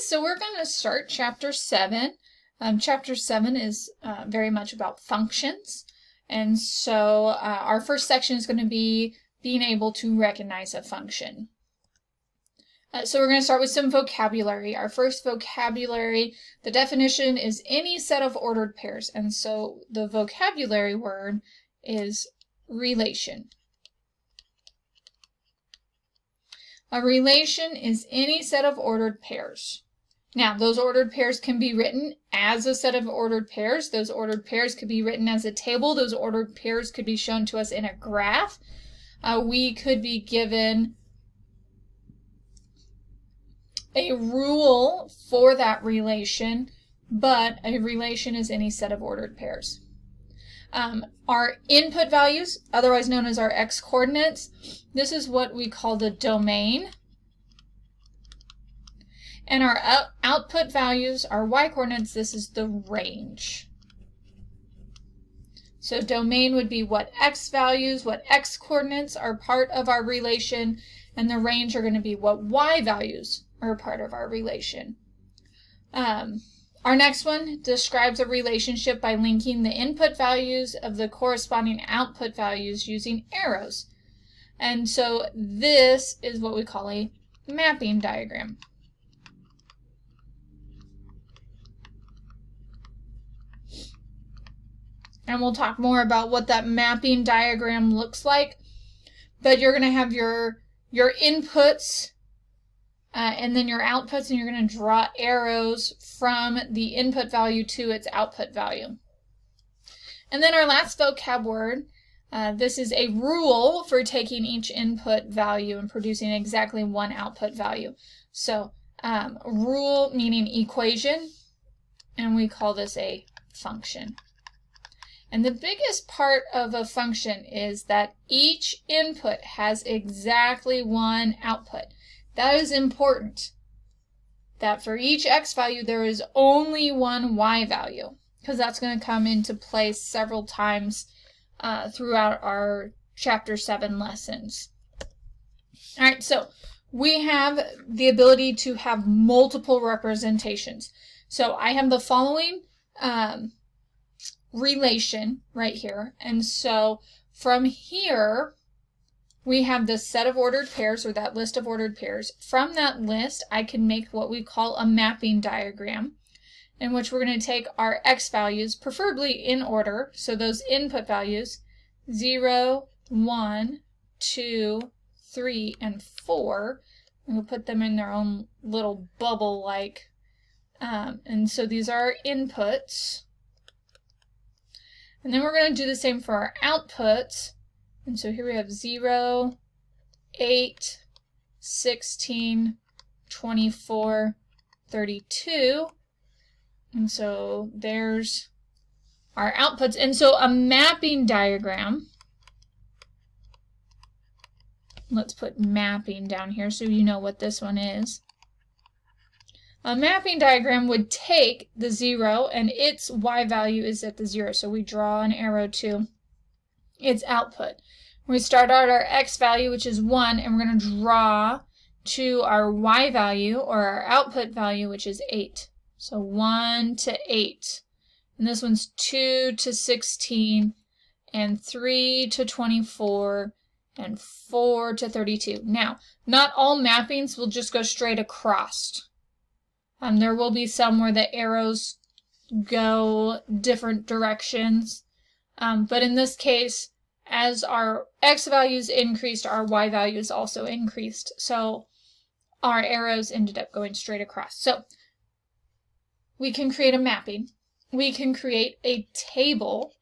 so we're going to start Chapter 7. Chapter 7 is very much about functions. And so our first section is going to be being able to recognize a function. So we're going to start with some vocabulary. Our first vocabulary, the definition is any set of ordered pairs. And so the vocabulary word is relation. A relation is any set of ordered pairs. Now, those ordered pairs can be written as a set of ordered pairs. Those ordered pairs could be written as a table. Those ordered pairs could be shown to us in a graph. We could be given a rule for that relation, but a relation is any set of ordered pairs. Our input values, otherwise known as our x-coordinates, this is what we call the domain. And our output values, our y-coordinates, this is the range. So domain would be what x values, what x-coordinates are part of our relation, and the range are going to be what y values are part of our relation. Our next one describes a relationship by linking the input values of the corresponding output values using arrows. And so this is what we call a mapping diagram. And we'll talk more about what that mapping diagram looks like. But you're going to have your inputs and then your outputs, and you're going to draw arrows from the input value to its output value. And then our last vocab word, this is a rule for taking each input value and producing exactly one output value. So rule meaning equation, and we call this a function. And the biggest part of a function is that each input has exactly one output. That is important, that for each x value there is only one y value, because that's going to come into play several times throughout our Chapter 7 lessons. All right, so we have the ability to have multiple representations. So I have the following relation right here, and so from here we have this set of ordered pairs, or that list of ordered pairs. From that list I can make what we call a mapping diagram, in which we're going to take our x values, preferably in order, so those input values 0, 1, 2, 3, and 4, and we'll put them in their own little bubble like, and so these are our inputs. And then we're going to do the same for our outputs. And so here we have 0, 8, 16, 24, 32. And so there's our outputs. And so a mapping diagram, let's put mapping down here so you know what this one is. A mapping diagram would take the 0 and its y value is at the 0. So we draw an arrow to its output. We start out our x value, which is 1, and we're going to draw to our y value, or our output value, which is 8. So 1 to 8. And this one's 2 to 16, and 3 to 24, and 4 to 32. Now, not all mappings will just go straight across. There will be some where the arrows go different directions. But in this case, as our x values increased, our y values also increased. So our arrows ended up going straight across. So we can create a mapping. We can create a table,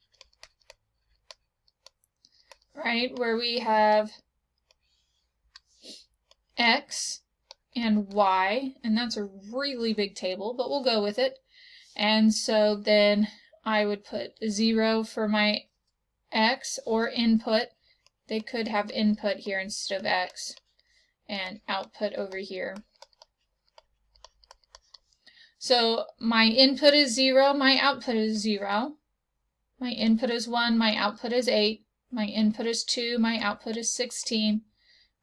right, where we have x and y, and that's a really big table, but we'll go with it. And so then I would put 0 for my x, or input. They could have input here instead of x, and output over here. So my input is 0, my output is 0. My input is 1, my output is 8. My input is 2, my output is 16.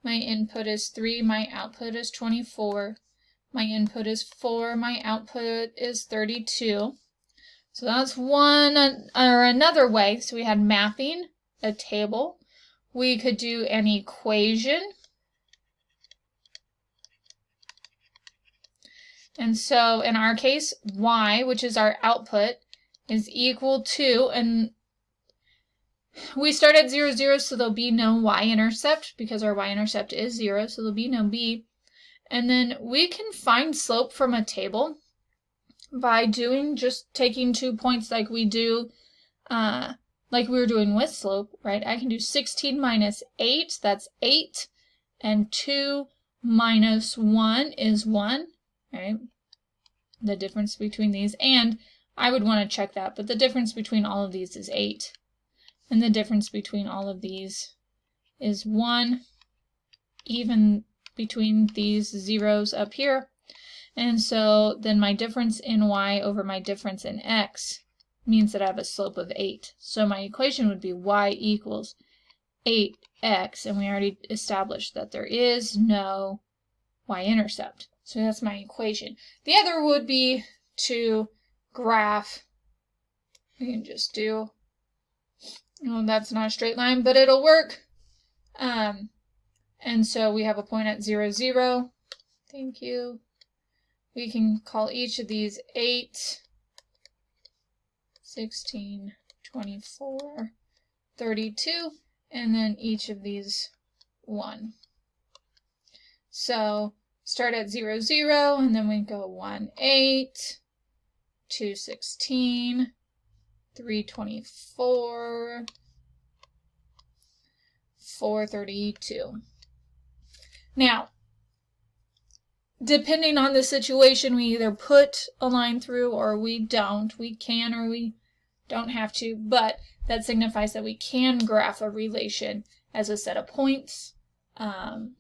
My input is 3, my output is 24. My input is 4, my output is 32. So that's one, or another way. So we had mapping, a table. We could do an equation. And so in our case, y, which is our output, is equal to, and we start at 0, 0, so there'll be no y-intercept because our y-intercept is 0, so there'll be no b. And then we can find slope from a table by just taking 2 points like we do, like we were doing with slope, right? I can do 16 minus 8, that's 8, and 2 minus 1 is 1, right? The difference between these, and I would want to check that, but the difference between all of these is 8. And the difference between all of these is 1, even between these zeros up here. And so then my difference in y over my difference in x means that I have a slope of 8. So my equation would be y equals 8x, and we already established that there is no y-intercept. So that's my equation. The other would be to graph. We can just do, that's not a straight line, but it'll work. And so we have a point at 0, 0. Thank you. We can call each of these 8, 16, 24, 32, and then each of these 1. So start at 0, 0, and then we go 1, 8, 2, 16, 3, 24, 4, 32. Now, depending on the situation, we either put a line through or we don't. We can or we don't have to, but that signifies that we can graph a relation as a set of points.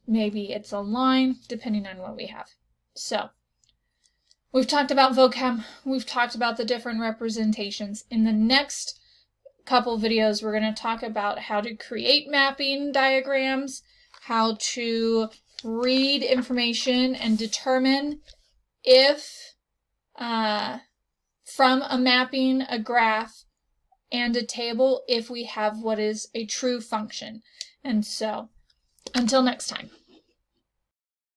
Maybe it's a line, depending on what we have. So, we've talked about vocab. We've talked about the different representations. In the next couple videos, we're going to talk about how to create mapping diagrams, how to read information and determine if from a mapping, a graph, and a table, if we have what is a true function. And so, until next time.